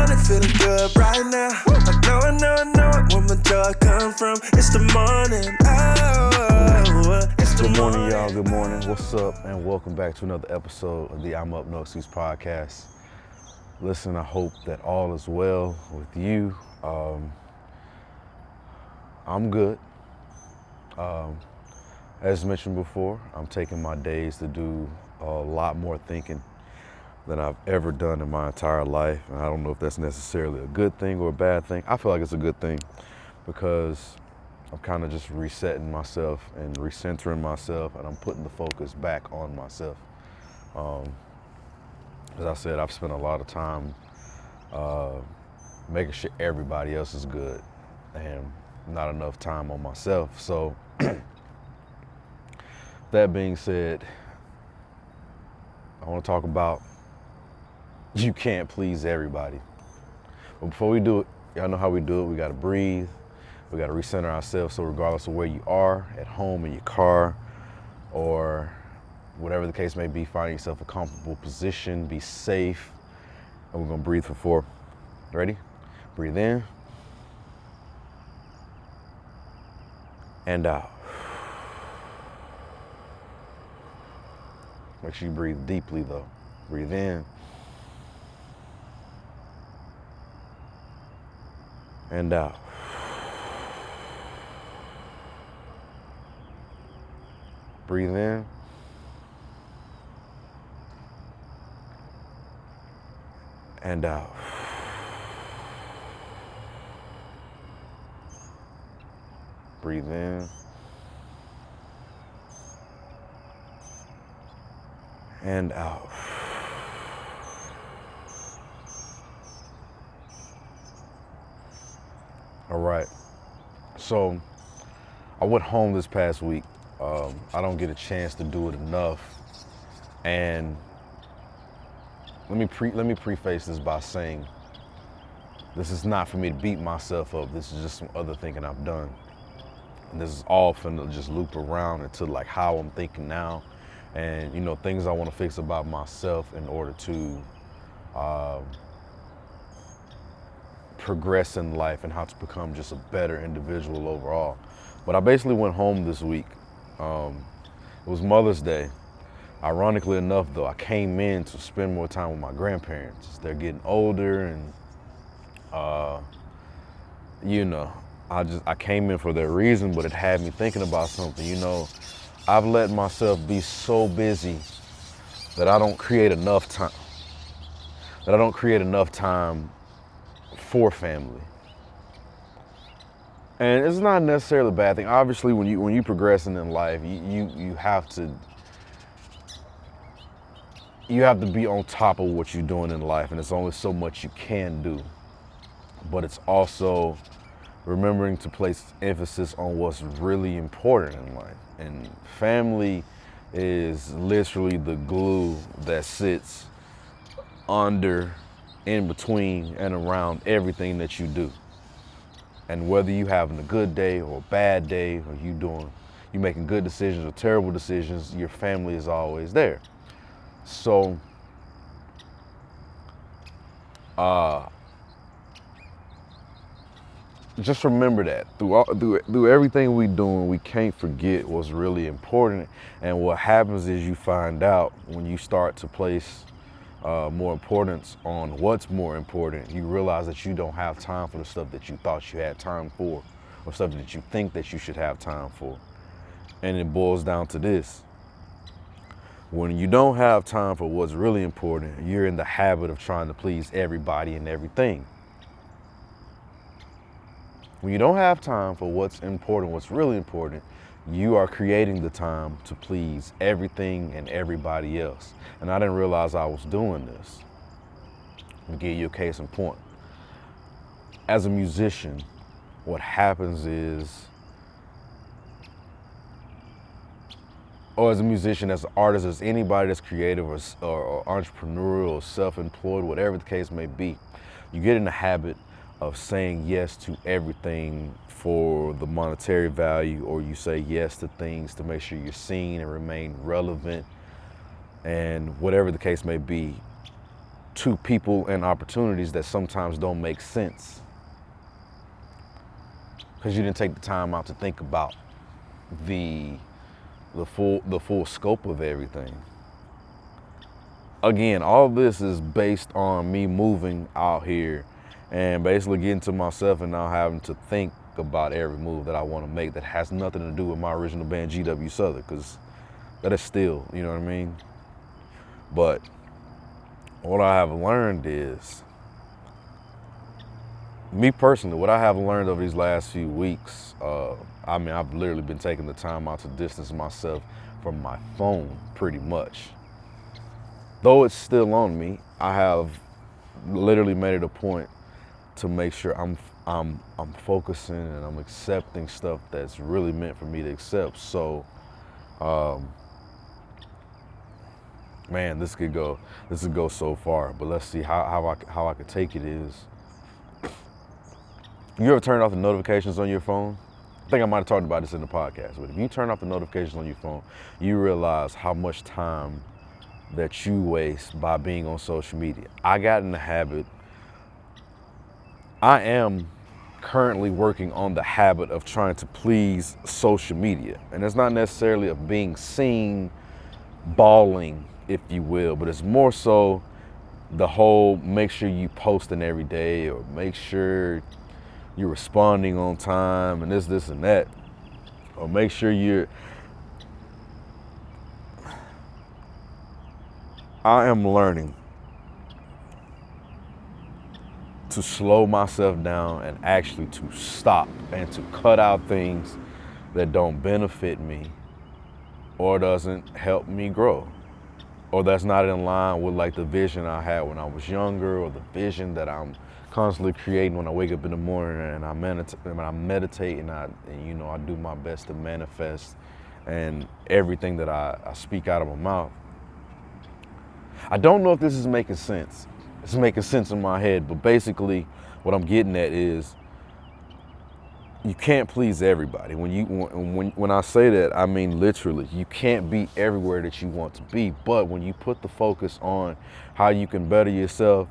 morning, feeling good right now. I know it, where my joy come from. It's the morning, it's the Good morning, morning. y'all. Good morning. What's up? And welcome back to another episode of the I'm Up No Excuse podcast. Listen, I hope that all is well with you. I'm good. As mentioned before, I'm taking my days to do a lot more thinking than I've ever done in my entire life. And I don't know if that's necessarily a good thing or a bad thing. I feel like it's a good thing because I'm kind of just resetting myself and recentering myself, and I'm putting the focus back on myself. As I said, I've spent a lot of time making sure everybody else is good and not enough time on myself. So that being said, I want to talk about you can't please everybody. But before we do it, y'all know how we do it. We got to breathe. We got to recenter ourselves. So regardless of where you are, at home, in your car, or whatever the case may be, find yourself a comfortable position, be safe. And we're going to breathe for 4. Ready? Breathe in. And out. Make sure you breathe deeply though. Breathe in. And out. Breathe in. And out. Breathe in. And out. All right. So I went home this past week. I don't get a chance to do it enough. And let me preface this by saying this is not for me to beat myself up. This is just some other thinking I've done. And this is all finna just loop around into like how I'm thinking now and, you know, things I want to fix about myself in order to progress in life and how to become just a better individual overall. But I basically went home this week. It was Mother's Day. Ironically enough, though, I came in to spend more time with my grandparents. They're getting older, and you know, I came in for that reason, but it had me thinking about something. You know, I've let myself be so busy that I don't create enough time. For family. And it's not necessarily a bad thing. Obviously, when you progressing in life, you have to be on top of what you're doing in life, and there's only so much you can do. But it's also remembering to place emphasis on what's really important in life. And family is literally the glue that sits under, in between, and around everything that you do. And whether you having a good day or a bad day, or you making good decisions or terrible decisions, your family is always there. So, just remember that through everything we doing, we can't forget what's really important. And what happens is you find out when you start to place more importance on what's more important, you realize that you don't have time for the stuff that you thought you had time for, or stuff that you think that you should have time for. And it boils down to this. When you don't have time for what's really important, you're in the habit of trying to please everybody and everything. When you don't have time for what's important, what's really important, you are creating the time to please everything and everybody else. And I didn't realize I was doing this. Let me give you a case in point. As a musician, what happens is, or as a musician, as an artist, as anybody that's creative or entrepreneurial or self-employed, whatever the case may be, you get in the habit of saying yes to everything for the monetary value, or you say yes to things to make sure you're seen and remain relevant, and whatever the case may be, to people and opportunities that sometimes don't make sense because you didn't take the time out to think about the full scope of everything. Again, all this is based on me moving out here and basically getting to myself and now having to think about every move that I want to make that has nothing to do with my original band GW Southern, because that is still, you know what I mean? But what I have learned is, me personally, what I have learned over these last few weeks, I've literally been taking the time out to distance myself from my phone pretty much. Though it's still on me, I have literally made it a point to make sure I'm focusing and I'm accepting stuff that's really meant for me to accept. So, man, this could go so far. But let's see how I could take it is. You ever turn off the notifications on your phone? I think I might have talked about this in the podcast, but if you turn off the notifications on your phone, you realize how much time that you waste by being on social media. I got in the habit, I am currently working on the habit of trying to please social media. And it's not necessarily of being seen balling, if you will, but it's more so the whole make sure you posting every day or make sure you're responding on time and this and that, or make sure I am learning to slow myself down and actually to stop and to cut out things that don't benefit me or doesn't help me grow, or that's not in line with like the vision I had when I was younger, or the vision that I'm constantly creating when I wake up in the morning and I meditate and I do my best to manifest and everything that I speak out of my mouth. I don't know if this is making sense. It's making sense in my head, but basically what I'm getting at is you can't please everybody. When I say that, I mean literally. You can't be everywhere that you want to be, but when you put the focus on how you can better yourself,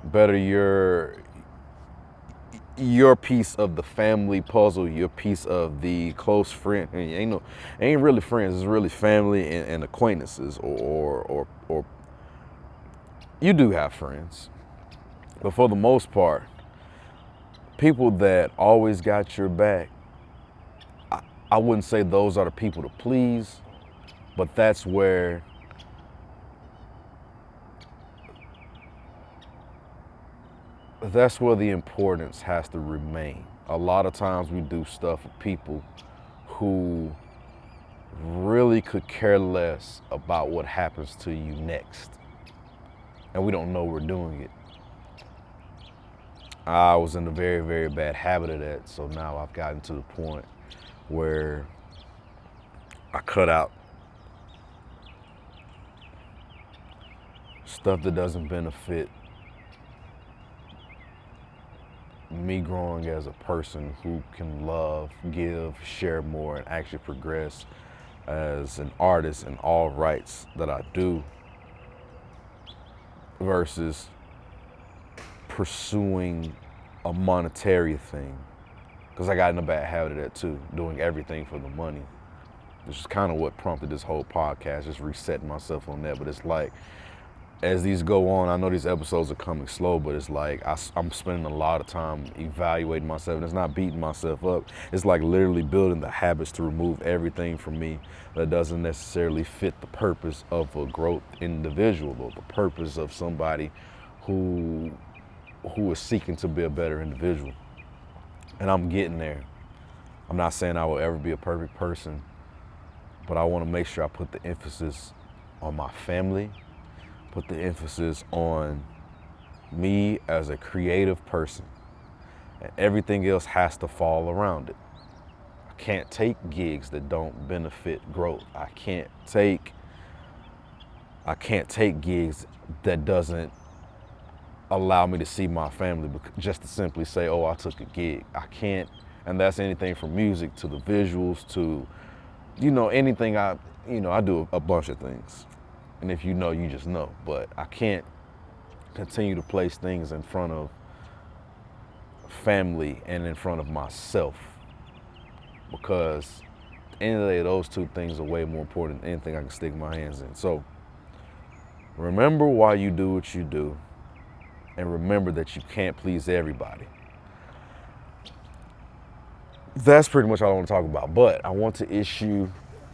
better your piece of the family puzzle, your piece of the close friend. Ain't really friends, it's really family and acquaintances, or you do have friends, but for the most part, people that always got your back, I wouldn't say those are the people to please, but that's where the importance has to remain. A lot of times we do stuff with people who really could care less about what happens to you next, and we don't know we're doing it. I was in a very, very bad habit of that, so now I've gotten to the point where I cut out stuff that doesn't benefit me growing as a person who can love, give, share more, and actually progress as an artist in all rights that I do, versus pursuing a monetary thing. Because I got in a bad habit of that too, doing everything for the money. Which is kind of what prompted this whole podcast, just resetting myself on that. But it's like, as these go on, I know these episodes are coming slow, but it's like I'm spending a lot of time evaluating myself, and it's not beating myself up. It's like literally building the habits to remove everything from me that doesn't necessarily fit the purpose of a growth individual, or the purpose of somebody who is seeking to be a better individual. And I'm getting there. I'm not saying I will ever be a perfect person, but I want to make sure I put the emphasis on my family, put the emphasis on me as a creative person, and everything else has to fall around it. I can't take gigs that don't benefit growth. I can't take gigs that doesn't allow me to see my family, just to simply say, oh, I took a gig. I can't, and that's anything from music to the visuals to, anything. I do a bunch of things. And if you know, you just know. But I can't continue to place things in front of family and in front of myself, because at the end of the day, those two things are way more important than anything I can stick my hands in. So remember why you do what you do, and remember that you can't please everybody. That's pretty much all I want to talk about, but I want to issue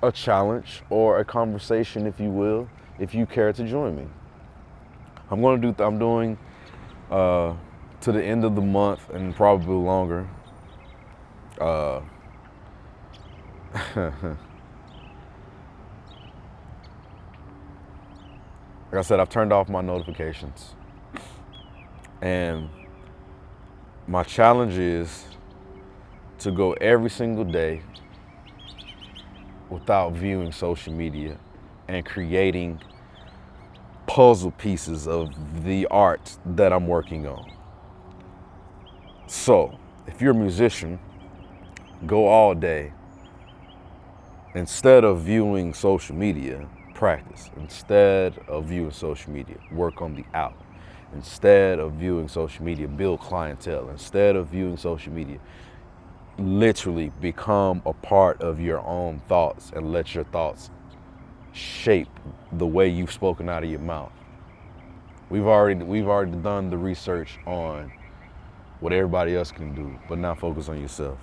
a challenge or a conversation, if you will, if you care to join me. I'm doing to the end of the month and probably longer. Like I said, I've turned off my notifications. And my challenge is to go every single day without viewing social media and creating puzzle pieces of the art that I'm working on. So, if you're a musician, go all day. Instead of viewing social media, practice. Instead of viewing social media, work on the out. Instead of viewing social media, build clientele. Instead of viewing social media, literally become a part of your own thoughts and let your thoughts shape the way you've spoken out of your mouth. We've already done the research on what everybody else can do, but now focus on yourself.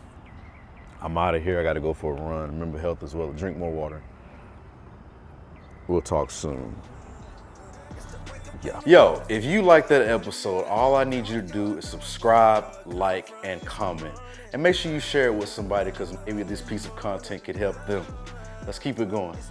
I'm out of here. I got to go for a run. Remember, health as well. Drink more water. We'll talk soon. Yeah. Yo, if you like that episode, all I need you to do is subscribe, like, and comment. And make sure you share it with somebody, because maybe this piece of content could help them. Let's keep it going.